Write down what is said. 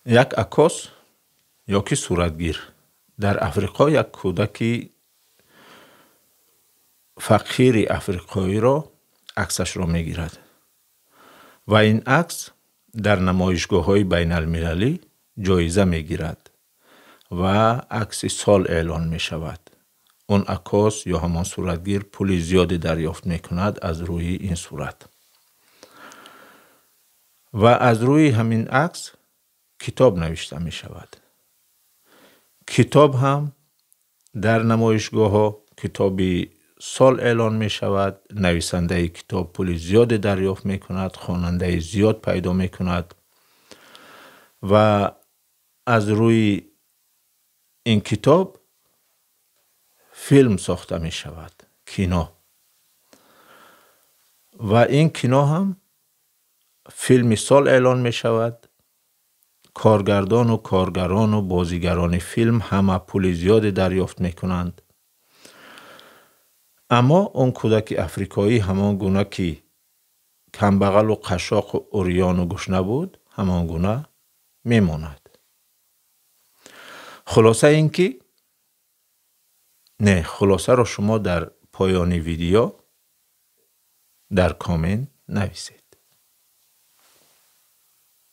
یک عکاس یا که صورتگیر در افریقا یک کودک فقیر افریقایی را عکسش را میگیرد و این عکس در نمایشگاه‌های بین المللی جایزه میگیرد و عکس سال اعلان می شود. اون عکاس یا همان صورتگیر پول زیادی دریافت می کند از روی این صورت و از روی همین عکس کتاب نوشته می شود. کتاب هم در نمایشگاه ها کتاب سال اعلان می شود. نویسنده کتاب پول زیادی دریافت می کند، خواننده زیاد پیدا می کند و از روی این کتاب فیلم ساخته می شود، کینو. و این کینو هم فیلم سال اعلان می شود. کارگردان و کارگران و بازیگران فیلم همه پول زیادی دریافت می کنند. اما اون کودک افریقایی همان گونه که کمبغل و قشاق و عریان و گشنه بود همان گونه می ماند. خلاصه را شما در پایان ویدیو در کامنت نویسید.